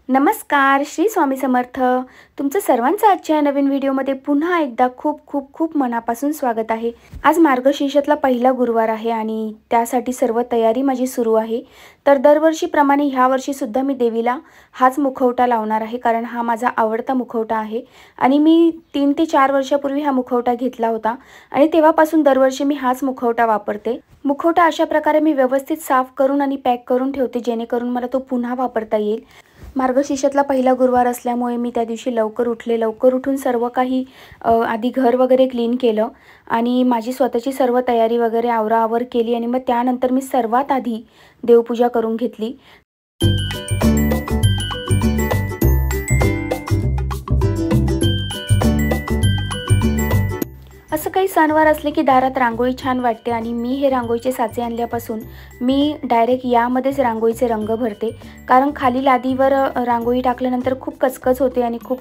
नमस्कार, श्री स्वामी समर्थ। तुमचं सर्वांचं आजच्या नवीन व्हिडिओमध्ये पुन्हा एकदा खूप खूप खूप मनापासून स्वागत आहे। आज मार्गशीर्षातला पहिला गुरुवार आहे आणि त्यासाठी सर्व तयारी माझी सुरू आहे। तर दरवर्षीप्रमाणे ह्या वर्षी सुद्धा मी देवीला हाच मुखवटा लावणार आहे, कारण हा माझा आवडता मुखवटा आहे आणि मी 3 ते 4 वर्षापूर्वी हा मुखवटा घेतला होता आणि तेव्हापासून दरवर्षी मी हाच मुखवटा वापरते। मुखवटा अशा प्रकारे मी व्यवस्थित साफ करून आणि पॅक करून ठेवते, जेणेकरून मला तो पुन्हा वापरता येईल। मार्गशीर्षातला पहिला गुरुवार असल्यामुळे मी त्या दिवशी लवकर उठले। लवकर उठून सर्व काही आधी घर वगैरे क्लीन केलं आणि माझी स्वतःची सर्व तयारी वगैरे आवराआवर केली आणि मग त्यानंतर मी सर्वात आधी देवपूजा करून घेतली। असं काही सणवार असले की दारात रांगोळी छान वाटते आणि मी हे रांगोळीचे साचे आणल्यापासून मी डायरेक्ट यामध्येच रांगोळीचे रंग भरते, कारण खाली लादीवर रांगोळी टाकल्यानंतर खूप कचकच होते आणि खूप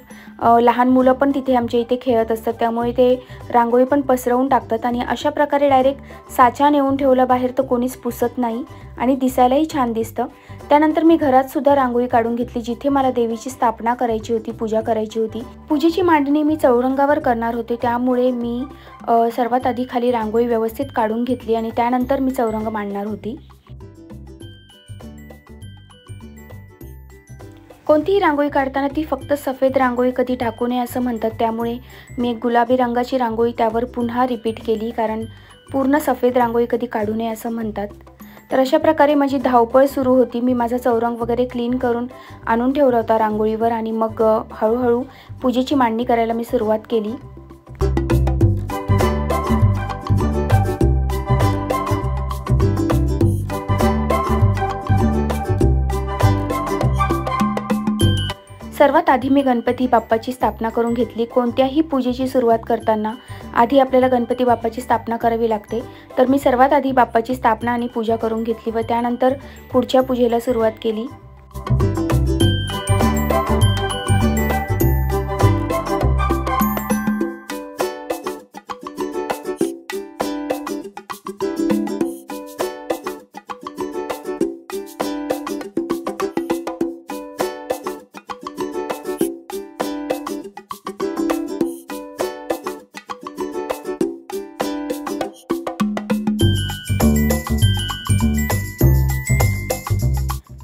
लहान मुलं पण तिथे आमच्या इथे खेळत असतात, त्यामुळे ते रांगोळी पण पसरवून टाकतात आणि अशा प्रकारे डायरेक्ट साचा नेऊन ठेवला बाहेर तर कोणीच पुसत नाही आणि दिसायलाही छान दिसतं। त्यानंतर मी घरात सुद्धा रांगोळी काढून घेतली, जिथे मला देवीची स्थापना करायची होती, पूजा करायची होती। पूजेची मांडणी मी चौरंगावर करणार होते, त्यामुळे मी सर्वात आधी खाली रांगोळी व्यवस्थित काढून घेतली आणि त्यानंतर मी चौरंग मांडणार होती। कोणतीही रांगोळी काढताना ती फक्त सफेद रांगोळी कधी टाकू नये असं म्हणतात, त्यामुळे मी एक गुलाबी रंगाची रांगोळी त्यावर पुन्हा रिपीट केली, कारण पूर्ण सफेद रांगोळी कधी काढू नये असं म्हणतात। तर अशा प्रकारे माझी धावपळ सुरू होती। मी माझा चौरंग वगैरे क्लीन करून आणून ठेवला होता रांगोळीवर आणि मग हळूहळू पूजेची मांडणी करायला मी सुरुवात केली। सर्वात आधी मी गणपती बाप्पाची स्थापना करून घेतली। कोणत्याही पूजेची सुरुवात करताना आधी आपल्याला गणपती बाप्पाची स्थापना करावी लागते, तर मी सर्वात आधी बाप्पाची स्थापना आणि पूजा करून घेतली व त्यानंतर पुढच्या पूजेला सुरुवात केली।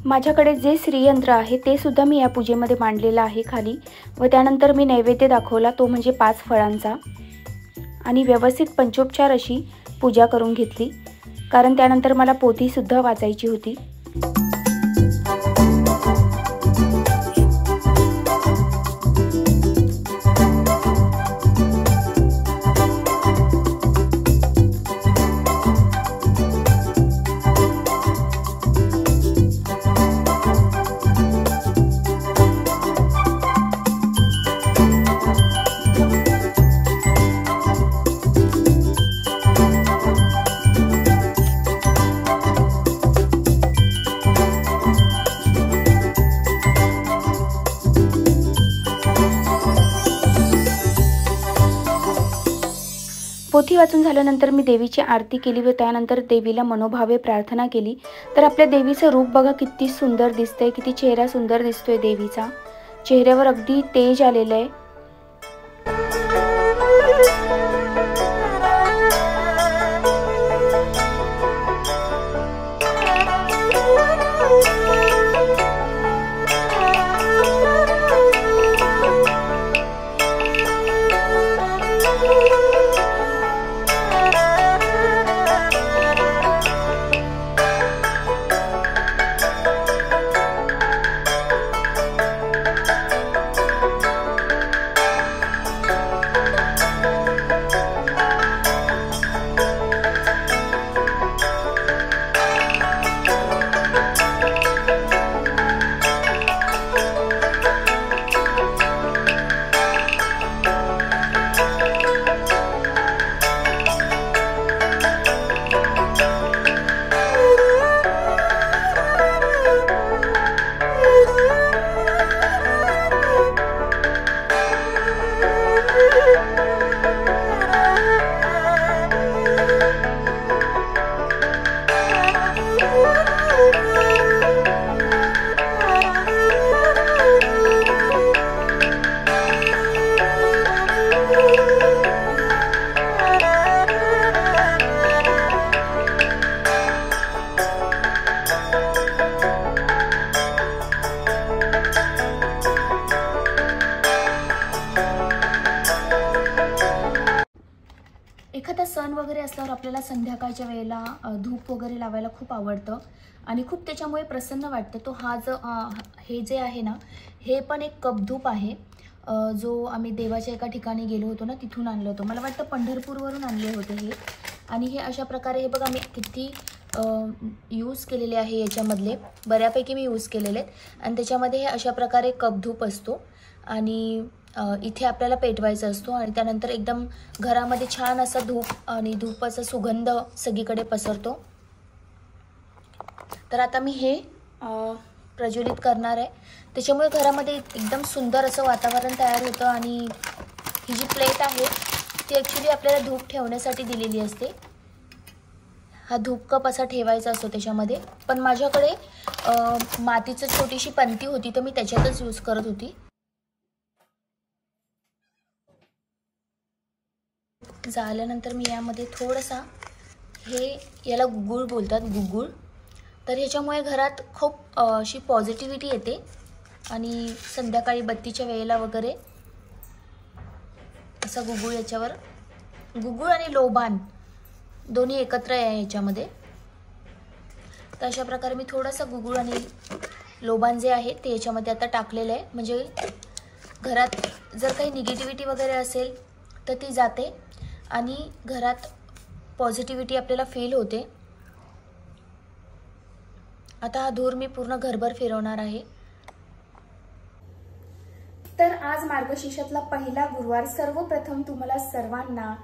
माझ्याकडे जे श्रीयंत्र आहे ते सुद्धा मी या पूजेमध्ये मांडलेलं आहे खाली व त्यानंतर मी नैवेद्य दाखवला, तो म्हणजे 5 फळांचा आणि व्यवस्थित पंचोपचार अशी पूजा करून घेतली, कारण त्यानंतर मला पोथी सुद्धा वाचायची होती। पोथी वाचून झाल्यानंतर मी देवीची आरती केली व त्यानंतर देवीला मनोभावे प्रार्थना केली। तर आपल्या देवीचं रूप बघा किती सुंदर दिसतंय, किती चेहरा सुंदर दिसतोय देवीचा। चेहऱ्यावर अगदी तेज आलेलं आहे। सण वगैरे असल्यावर आपल्याला संध्याकाळच्या वेळेला धूप वगैरे लावायला खूप आवडतं आणि खूप त्याच्यामुळे प्रसन्न वाटतं. तो हे जे आहे ना, हे पण एक कप धूप आहे, जो आम्ही देवाच्या एका ठिकाणी गेलो होतो ना, तिथून आणलं होतं. मला वाटतं पंढरपूरवरून आणले होते हे. आणि हे अशा प्रकारे हे बघा, मी किती यूज केलेले आहे, याच्यामधले बऱ्यापैकी मी यूज केलेले आहेत. आणि त्याच्यामध्ये हे अशा प्रकारे कप धूप असतो आणि इथे आपल्याला पेटवायचा असतो आणि त्यानंतर एकदम घरामध्ये छान असा धूप आणि धूपाचा सुगंध सगळीकडे पसरतो. तर आता मी हे प्रज्वलित करणार आहे. त्याच्यामुळे घरामध्ये एकदम सुंदर असं वातावरण तयार होतं. आणि ही जी प्लेट आहे ती ॲक्च्युली आपल्याला धूप ठेवण्यासाठी दिलेली असते. हा धूप कप असा ठेवायचा असतो त्याच्यामध्ये. पण माझ्याकडे मातीची छोटीशी पंती होती, तर मी त्याच्यातच यूज करत होती. झाल्यानंतर मी यामध्ये थोडासा, याला गुगुळ बोलतात, गुगुळ. तर ह्याच्यामुळे घरात खूप अशी पॉझिटिव्हिटी येते आणि संध्याकाळी बत्तीच्या वेळेला वगैरे असा गुगुळ याच्यावर, गुगुळ आणि लोबान दोन्ही एकत्र आहे याच्यामध्ये. तर अशा प्रकारे मी थोडासा गुगुळ आणि लोबान जे आहे ते याच्यामध्ये आता टाकलेलं आहे. म्हणजे घरात जर काही निगेटिव्हिटी वगैरे असेल तर ती जाते आणि घरात पॉझिटिव्हिटी आपल्याला फील होते. आता हा धूर मी पूर्ण घरभर फिरवणार आहे. तर आज मार्गशीर्षातला पहिला गुरुवार. सर्वप्रथम तुम्हाला सर्वांना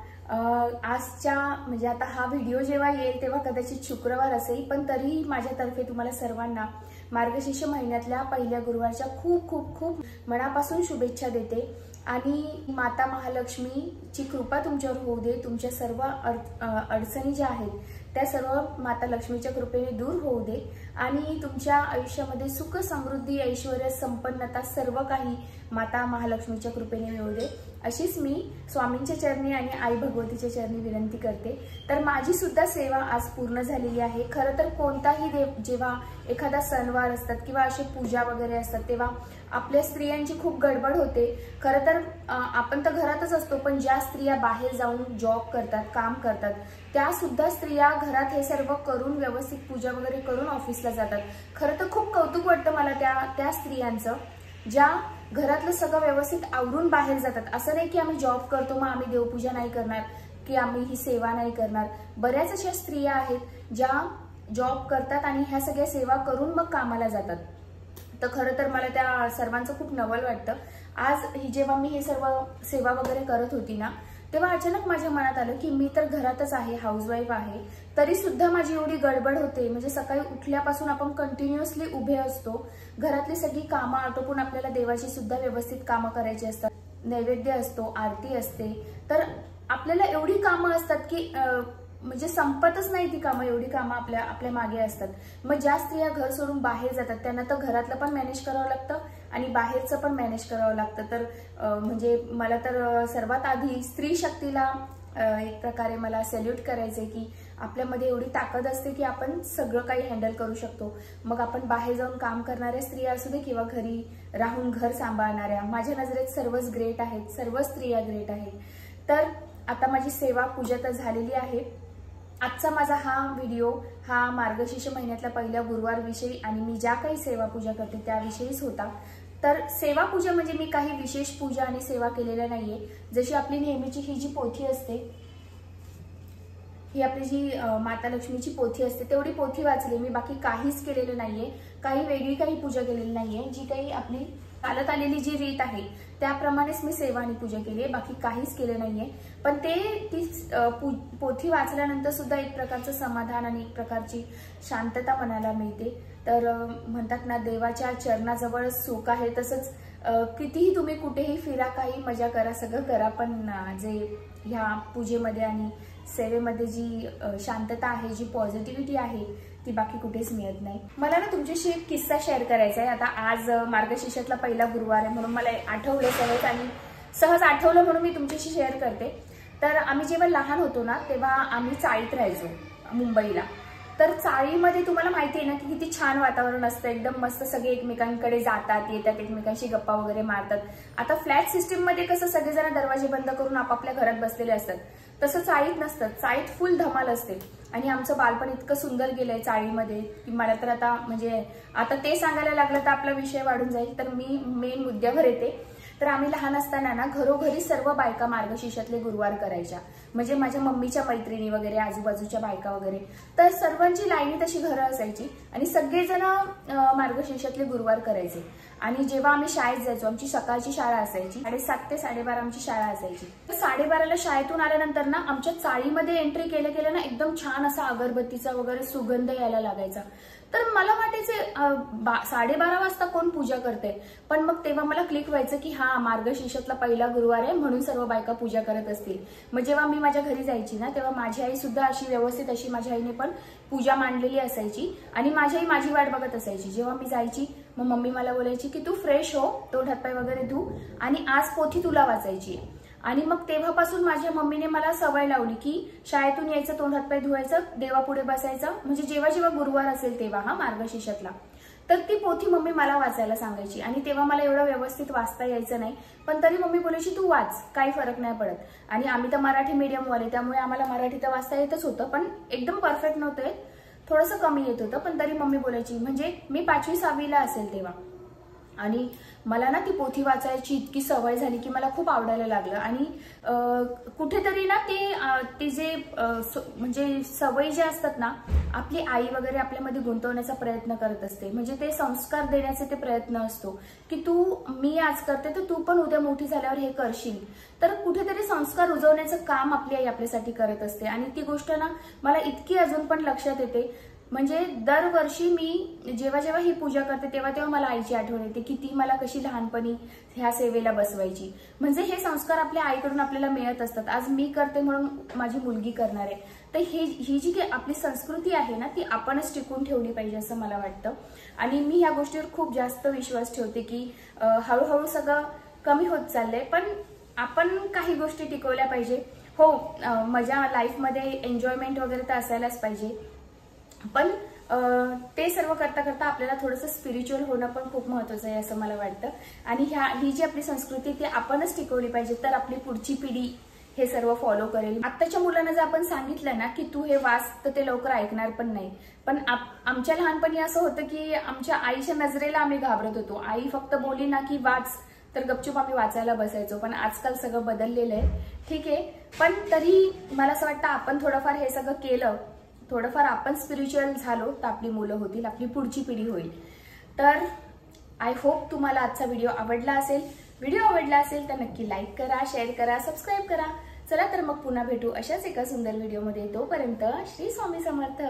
आजच्या, म्हणजे आता हा व्हिडिओ जेव्हा येईल तेव्हा कदाचित शुक्रवार असेल, पण तरीही माझ्यातर्फे तुम्हाला सर्वांना मार्गशीर्ष महिन्यातल्या पहिल्या गुरुवारच्या खूप खूप खूप मनापासून शुभेच्छा देते. आणि माता महालक्ष्मीची कृपा तुमच्यावर होऊ दे. तुमच्या सर्व अडचणी ज्या आहेत त्या सर्व माता लक्ष्मीच्या कृपेने दूर होऊ दे आणि तुमच्या आयुष्यामध्ये सुख, समृद्धी, ऐश्वर्य, संपन्नता सर्व काही माता महालक्ष्मीच्या कृपेने मिळू दे, अशीच मी स्वामींच्या चरणी आणि आई भगवतीच्या चरणी विनंती करते. तर माझी सुद्धा सेवा आज पूर्ण झालेली आहे. खरं तर कोणताही देव, जेव्हा एखादा सणवार असतात किंवा असे पूजा वगैरे असतात, तेव्हा आपल्या स्त्रियांची खूप गडबड होते. खरं तर आपण तर घरातच असतो, पण ज्या स्त्रिया बाहेर जाऊन जॉब करतात, काम करतात, त्या सुद्धा स्त्रिया घरात हे सर्व करून व्यवस्थित पूजा वगैरे करून ऑफिसला जातात. खरं तर खूप कौतुक वाटतं मला त्या स्त्रियांचं, ज्या घरातलं सगळं व्यवस्थित आवरून बाहेर जातात. असं नाही की आम्ही जॉब करतो मग आम्ही देवपूजा नाही करणार, की आम्ही ही सेवा नाही करणार. बऱ्याच अशा स्त्रिया आहेत ज्या जॉब करतात आणि ह्या सगळ्या सेवा करून मग कामाला जातात. तर खरं तर मला त्या सर्वांचं खूप नवल वाटतं. आज जेव्हा मी हे सर्व सेवा वगैरे करत होती ना, तेव्हा अचानक माझ्या मनात आलं की मी तर घरातच आहे, हाऊसवाईफ आहे, तरी सुद्धा माझी एवढी गडबड होते. म्हणजे सकाळी उठल्यापासून आपण कंटिन्युअसली उभे असतो, घरातली सगळी कामं आटोपून आपल्याला देवाची सुद्धा व्यवस्थित कामं करायची असतात, नैवेद्य असतो, आरती असते, तर आपल्याला एवढी कामं असतात की म्हणजे संपतच नाही ती कामं. एवढी कामं आपल्या मागे असतात. मग ज्या स्त्रिया घर सोडून बाहेर जातात त्यांना तर घरातलं पण मॅनेज करावं लागतं आणि बाहेरचं पण मॅनेज करावं लागतं. तर म्हणजे मला तर सर्वात आधी स्त्री शक्तीला एक प्रकारे मला सॅल्यूट करायचंय की आपल्यामध्ये एवढी ताकद असते की आपण सगळं काही हँडल करू शकतो. मग आपण बाहेर जाऊन काम करणाऱ्या स्त्रिया असू दे किंवा घरी राहून घर सांभाळणाऱ्या, माझ्या नजरेत सर्वच ग्रेट आहेत, सर्व स्त्रिया ग्रेट आहेत. तर आता माझी सेवा पूजा तर झालेली आहे. आजचा माझा हा व्हिडिओ हा मार्गशीर्ष महिन्यातल्या पहिल्या गुरुवारविषयी आणि मी ज्या काही सेवा पूजा करते त्याविषयीच होता. तर सेवा पूजा म्हणजे मी काही विशेष पूजा आणि सेवा केलेल्या नाहीये. जशी आपली नेहमीची ही जी पोथी असते, ही आपली जी माता लक्ष्मीची पोथी असते तेवढी पोथी वाचली मी, बाकी काहीच केलेलं नाहीये. काही वेगळी काही पूजा केलेली नाहीये. जी काही आपली चालत आलेली जी रीत आहे त्याप्रमाणेच मी सेवा आणि पूजा केली आहे, बाकी काहीच केलं नाहीये. पण ती पोथी वाचल्यानंतर सुद्धा एक प्रकारचं समाधान आणि एक प्रकारची शांतता मनाला मिळते. तर म्हणतात ना, देवाच्या चरणाजवळ सुख आहे. तसंच कितीही तुम्ही कुठेही फिरा, काही मजा करा, सगळं करा, पण जे ह्या पूजेमध्ये आणि सेवेमध्ये जी शांतता आहे, जी पॉझिटिव्हिटी आहे, ती बाकी कुठेच मिळत नाही. मला ना तुमच्याशी एक किस्सा शेअर करायचा आहे. आता आज मार्गशीर्षातला पहिला गुरुवार आहे म्हणून मला आठवलं सहज आठवलं म्हणून मी तुमच्याशी शेअर करते. तर आम्ही जेव्हा लहान होतो ना तेव्हा आम्ही चाळीत राहायचो मुंबईला. तर चाळीमध्ये तुम्हाला माहिती आहे ना की किती छान वातावरण असतं, एकदम मस्त, सगळे एकमेकांकडे जातात येतात, एकमेकांशी गप्पा वगैरे मारतात. आता फ्लॅट सिस्टीम मध्ये कसं सगळेजण दरवाजे बंद करून आपापल्या घरात बसलेले असतात, तसं चाळीत नसतं. चाळीत फुल धमाल असते. आणि आमचं बालपण इतकं सुंदर गेलंय चाळीमध्ये की मला तर आता म्हणजे आता ते सांगायला लागलं तर आपला विषय वाढून जाईल. तर मी मेन मुद्द्यावर येते. तर आम्ही लहान असताना ना घरोघरी सर्व बायका मार्गशीर्षातले गुरुवार करायच्या, म्हणजे माझ्या मम्मीच्या मैत्रिणी वगैरे, आजूबाजूच्या बायका वगैरे. तर सर्वांची लाईनी तशी घरं असायची आणि सगळेजण मार्गशीर्षातले गुरुवार करायचे. आणि जेव्हा आम्ही शाळेत जायचो, आमची सकाळची शाळा असायची, 7:30 ते 12:30 आमची शाळा असायची. तर 12:30ला शाळेतून आल्यानंतर ना आमच्या चाळीमध्ये एंट्री केल्या केल्या ना एकदम छान असा अगरबत्तीचा वगैरे सुगंध यायला लागायचा. तर मला वाटायचे 12:30 वाजता कोण पूजा करते, पण मग तेव्हा मला क्लिक व्हायचं की हा मार्गशीर्षातला पहिला गुरुवार आहे म्हणून सर्व बायका पूजा करत असतील. मग जेव्हा मी माझ्या घरी जायची ना तेव्हा माझी आई सुद्धा अशी व्यवस्थित अशी माझ्या आईने पण पूजा मांडलेली असायची आणि माझी आई माझी वाट बघत असायची. जेव्हा मी जायची मग मम्मी मला बोलायची की तू फ्रेश हो, तोंड हातपाय वगैरे धू आणि आज पोथी तुला वाचायची. आणि मग तेव्हापासून माझ्या मम्मीने मला सवय लावली की शाळेतून यायचं, तोंड हातपाय धुवायचं, देवापुढे बसायचं, म्हणजे जेव्हा जेव्हा गुरुवार असेल तेव्हा हा मार्गशीर्षातला, तर ती पोथी मम्मी मला वाचायला सांगायची. आणि तेव्हा मला एवढं व्यवस्थित वाचता यायचं नाही, पण तरी मम्मी बोलायची तू वाच, काही फरक नाही पडत. आणि आम्ही तर मराठी मीडियम वाले, त्यामुळे आम्हाला मराठी तर वाचता येतच होतं, पण एकदम परफेक्ट नव्हतं, थोडंसं कमी येत होतं, पण तरी मम्मी बोलायची. म्हणजे मी 5वी-6वीला असेल तेव्हा. आणि मला ना ती पोथी वाचायची इतकी सवय झाली की मला खूप आवडायला लागलं. आणि कुठेतरी ना ते जे म्हणजे सवयी जे असतात ना आपली आई वगैरे आपल्यामध्ये गुंतवण्याचा प्रयत्न करत असते, म्हणजे ते संस्कार देण्याचे ते प्रयत्न असतो की मी आज करते तर तू पण उद्या मोठी झाल्यावर हे करशील. तर कुठेतरी संस्कार रुजवण्याचं काम आपली आई आपल्यासाठी करत असते. आणि ती गोष्ट ना मला इतकी अजून पण लक्षात येते. म्हणजे दरवर्षी मी जेव्हा जेव्हा ही पूजा करते तेव्हा तेव्हा मला आईची आठवण येते की ती मला कशी लहानपणी ह्या सेवेला बसवायची. म्हणजे हे संस्कार आपल्या आईकडून आपल्याला मिळत असतात. आज मी करते म्हणून माझी मुलगी करणार आहे. तर ही जी काही आपली संस्कृती आहे ना ती आपणच टिकून ठेवली पाहिजे असं मला वाटतं. आणि मी ह्या गोष्टीवर खूप जास्त विश्वास ठेवते की हळूहळू सगळं कमी होत चाललंय, पण आपण काही गोष्टी टिकवल्या पाहिजे. हो, माझ्या लाईफमध्ये एन्जॉयमेंट वगैरे तर असायलाच पाहिजे, पण ते सर्व करता करता आपल्याला थोडंसं स्पिरिच्युअल होणं पण खूप महत्त्वाचं आहे असं मला वाटतं. आणि ही जी आपली संस्कृती ती आपणच टिकवली पाहिजे, तर आपली पुढची पिढी हे सर्व फॉलो करेल. आत्ताच्या मुलांना जर आपण सांगितलं ना की तू हे वाच तर ते लवकर ऐकणार पण नाही. पण आमच्या लहानपणी असं होतं की आमच्या आईच्या नजरेला आम्ही घाबरत होतो. आई फक्त बोली ना की वाच तर गपचूप आम्ही वाचायला बसायचो. पण आजकाल सगळं बदललेलं आहे, ठीक आहे, पण तरी मला असं वाटतं आपण थोडंफार हे सगळं केलं, थोडंफार आपण स्पिरिच्युअल झालो तर आपली मुलं होतील, आपली पुढची पिढी होईल. तर आय होप तुम्हाला आजचा व्हिडिओ आवडला असेल. व्हिडिओ आवडला असेल तर नक्की लाईक करा, शेअर करा, सबस्क्राईब करा. चला तर मग पुन्हा भेटू अशाच एका सुंदर व्हिडिओमध्ये. तोपर्यंत श्री स्वामी समर्थ.